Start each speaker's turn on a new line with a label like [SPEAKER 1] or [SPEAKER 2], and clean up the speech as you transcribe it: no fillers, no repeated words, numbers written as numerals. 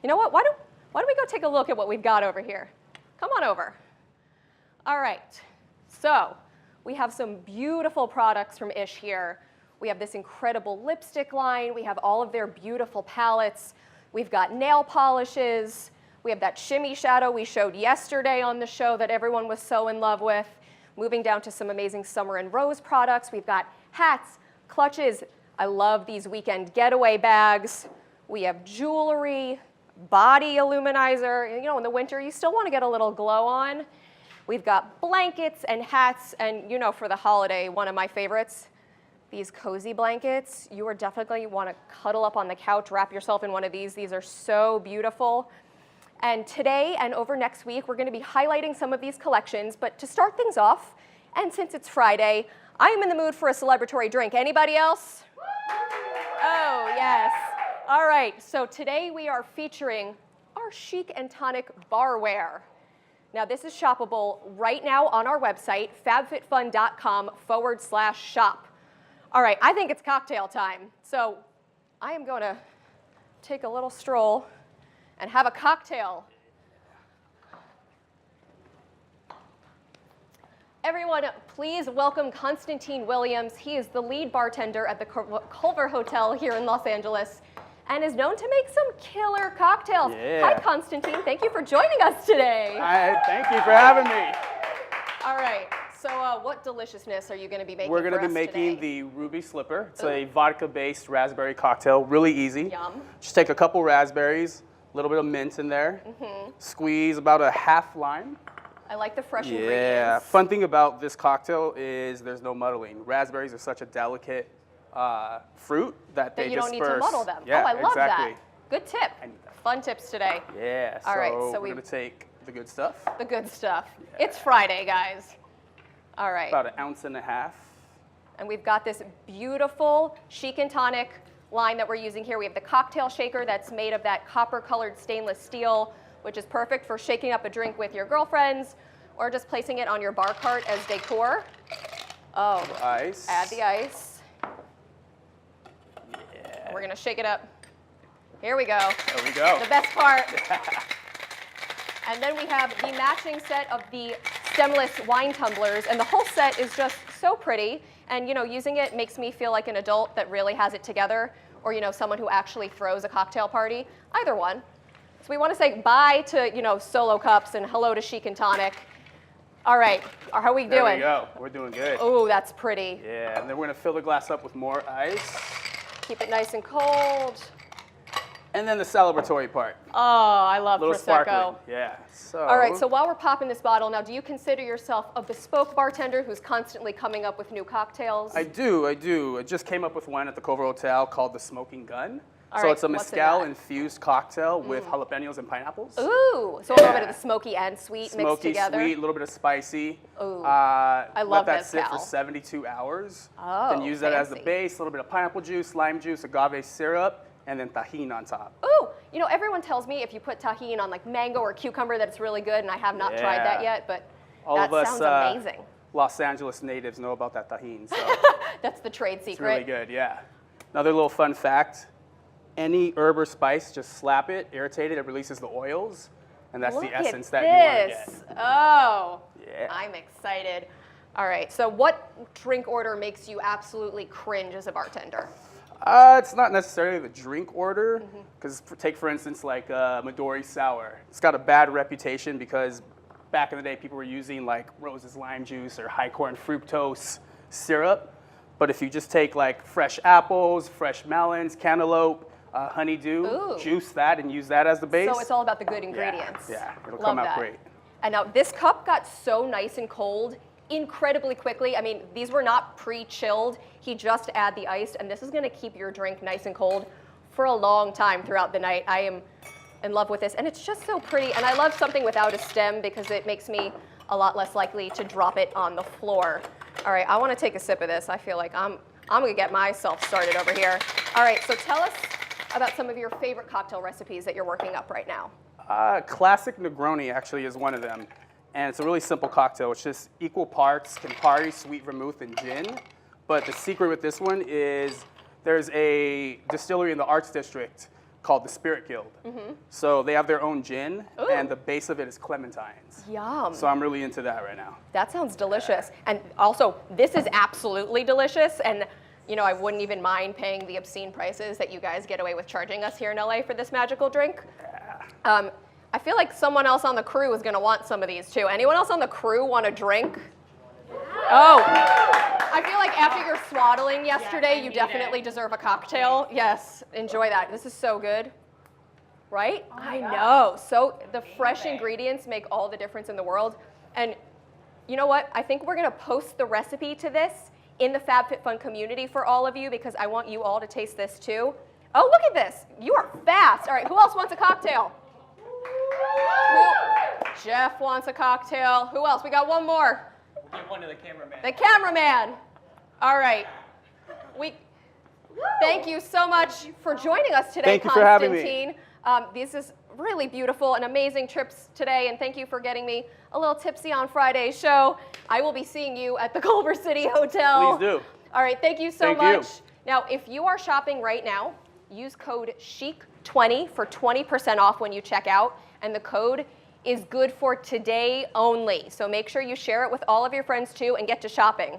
[SPEAKER 1] You know what? Why don't we go take a look at what we've got over here? Come on over. All right. So we have some beautiful products from Ish here. We have this incredible lipstick line. We have all of their beautiful palettes. We've got nail polishes. We have that shimmy shadow we showed yesterday on the show that everyone was so in love with. Moving down to some amazing summer and rose products. We've got hats, clutches. I love these weekend getaway bags. We have jewelry, body illuminizer. You know, in the winter, you still want to get a little glow on. We've got blankets and hats, and you know, for the holiday, one of my favorites, these cozy blankets. You are definitely want to cuddle up on the couch, wrap yourself in one of these. These are so beautiful. And today and over next week, we're going to be highlighting some of these collections. But to start things off, and since it's Friday, I am in the mood for a celebratory drink. Anybody else? Oh, yes. All right, so today we are featuring our chic and tonic barware. Now, this is shoppable right now on our website, fabfitfun.com/shop. All right, I think it's cocktail time. So I am going to take a little stroll and have a cocktail. Everyone, please welcome Constantine Williams. He is the lead bartender at the Culver Hotel here in Los Angeles and is known to make some killer cocktails.
[SPEAKER 2] Yeah.
[SPEAKER 1] Hi, Constantine. Thank you for joining us today.
[SPEAKER 2] Hi, thank you for having me.
[SPEAKER 1] All right. So what deliciousness are you going to be making
[SPEAKER 2] We're going to be making the Ruby Slipper. It's a vodka-based raspberry cocktail, really easy.
[SPEAKER 1] Yum.
[SPEAKER 2] Just take a couple raspberries, a little bit of mint in there, squeeze about a half lime.
[SPEAKER 1] I like the fresh
[SPEAKER 2] Yeah,
[SPEAKER 1] ingredients.
[SPEAKER 2] fun thing about this cocktail is there's no muddling. Raspberries are such a delicate fruit that they
[SPEAKER 1] you don't
[SPEAKER 2] disperse.
[SPEAKER 1] need to muddle them.
[SPEAKER 2] Yeah,
[SPEAKER 1] oh, I love
[SPEAKER 2] exactly.
[SPEAKER 1] that. Good tip. Fun tips today.
[SPEAKER 2] Yeah,
[SPEAKER 1] All right, so
[SPEAKER 2] we're going to take the good stuff.
[SPEAKER 1] The good stuff. Yeah. It's Friday, guys. All right.
[SPEAKER 2] About 1.5 ounces.
[SPEAKER 1] And we've got this beautiful chic and tonic line that we're using here. We have the cocktail shaker that's made of that copper-colored stainless steel, which is perfect for shaking up a drink with your girlfriends or just placing it on your bar cart as decor. Oh,
[SPEAKER 2] Ice.
[SPEAKER 1] Add the ice.
[SPEAKER 2] Yeah.
[SPEAKER 1] And we're going to shake it up. Here we go.
[SPEAKER 2] There we go.
[SPEAKER 1] The best part. And then we have the matching set of the stemless wine tumblers, and the whole set is just so pretty. And you know, using it makes me feel like an adult that really has it together, or you know, someone who actually throws a cocktail party. Either one. So we want to say bye to solo cups and hello to chic and tonic. All right, how are we doing?
[SPEAKER 2] There we go. We're doing good.
[SPEAKER 1] Oh, that's pretty.
[SPEAKER 2] Yeah, and then we're gonna fill the glass up with more ice.
[SPEAKER 1] Keep it nice and cold.
[SPEAKER 2] And then the celebratory part.
[SPEAKER 1] Oh, I love
[SPEAKER 2] Little
[SPEAKER 1] Prosecco.
[SPEAKER 2] sparkling. Yeah. So.
[SPEAKER 1] All right, so while we're popping this bottle, now do you consider yourself a bespoke bartender who's constantly coming up with new cocktails?
[SPEAKER 2] I do. I just came up with one at the Culver Hotel called the Smoking Gun.
[SPEAKER 1] All
[SPEAKER 2] so
[SPEAKER 1] right,
[SPEAKER 2] it's a
[SPEAKER 1] what's in
[SPEAKER 2] mezcal-infused cocktail with jalapenos and pineapples.
[SPEAKER 1] Ooh, so a little bit of the smoky and sweet mixed together.
[SPEAKER 2] Smoky, sweet, a little bit of spicy.
[SPEAKER 1] Ooh,
[SPEAKER 2] I
[SPEAKER 1] love
[SPEAKER 2] let that sit
[SPEAKER 1] mezcal.
[SPEAKER 2] for 72 hours.
[SPEAKER 1] Oh,
[SPEAKER 2] Then use that as the
[SPEAKER 1] fancy.
[SPEAKER 2] base, a little bit of pineapple juice, lime juice, agave syrup, and then tahini on top.
[SPEAKER 1] Ooh, everyone tells me if you put tahini on like mango or cucumber that it's really good, and I have not tried that yet, but
[SPEAKER 2] All
[SPEAKER 1] that
[SPEAKER 2] of us,
[SPEAKER 1] sounds amazing.
[SPEAKER 2] Los Angeles natives know about that tahini, so
[SPEAKER 1] That's the trade
[SPEAKER 2] it's
[SPEAKER 1] secret.
[SPEAKER 2] really good, yeah. Another little fun fact, any herb or spice, just slap it, irritate it, it releases the oils, and that's
[SPEAKER 1] Look
[SPEAKER 2] the essence
[SPEAKER 1] at
[SPEAKER 2] that you want to
[SPEAKER 1] this.
[SPEAKER 2] get.
[SPEAKER 1] Oh,
[SPEAKER 2] Yeah.
[SPEAKER 1] I'm excited. All right, so what drink order makes you absolutely cringe as a bartender?
[SPEAKER 2] It's not necessarily the drink order, because take for instance like Midori Sour. It's got a bad reputation because back in the day people were using like Rose's lime juice or high corn fructose syrup. But if you just take like fresh apples, fresh melons, cantaloupe, honeydew,
[SPEAKER 1] Ooh.
[SPEAKER 2] juice that and use that as the base.
[SPEAKER 1] So it's all about the good ingredients.
[SPEAKER 2] Yeah, it'll
[SPEAKER 1] Love
[SPEAKER 2] come out
[SPEAKER 1] that.
[SPEAKER 2] great.
[SPEAKER 1] And now this cup got so nice and cold incredibly quickly. I mean, these were not pre-chilled. He just add the ice, and this is going to keep your drink nice and cold for a long time throughout the night. I am in love with this, and it's just so pretty. And I love something without a stem because it makes me a lot less likely to drop it on the floor. All right, I want to take a sip of this. I feel like I'm going to get myself started over here. All right, so tell us about some of your favorite cocktail recipes that you're working up right now.
[SPEAKER 2] Classic Negroni actually is one of them. And it's a really simple cocktail. It's just equal parts Campari, sweet vermouth, and gin. But the secret with this one is there's a distillery in the Arts District called the Spirit Guild. So they have their own gin, and the base of it is clementines.
[SPEAKER 1] Yum.
[SPEAKER 2] So I'm really into that right now.
[SPEAKER 1] That sounds delicious. And also, this is absolutely delicious. And you know, I wouldn't even mind paying the obscene prices that you guys get away with charging us here in LA for this magical drink. I feel like someone else on the crew is going to want some of these too. Anyone else on the crew want a drink? Oh, I feel like after your swaddling yesterday, you definitely deserve a cocktail. Yes, enjoy that. This is so good. Right? I know. So the fresh ingredients make all the difference in the world. And you know what? I think we're going to post the recipe to this in the FabFitFun community for all of you because I want you all to taste this too. Oh, look at this. You are fast. All right, who else wants a cocktail? Jeff wants a cocktail. Who else? We got one more.
[SPEAKER 3] We'll give one to the cameraman.
[SPEAKER 1] The cameraman. All right. Thank you so much for joining us today,
[SPEAKER 2] Thank you for having me.
[SPEAKER 1] Constantine. This is really beautiful and amazing trips today, and thank you for getting me a little tipsy on Friday's show. I will be seeing you at the Culver City Hotel.
[SPEAKER 2] Please do.
[SPEAKER 1] All right, thank you so much. Now, if you are shopping right now, use code CHIC20 for 20% off when you check out, and the code is good for today only. So make sure you share it with all of your friends too and get to shopping.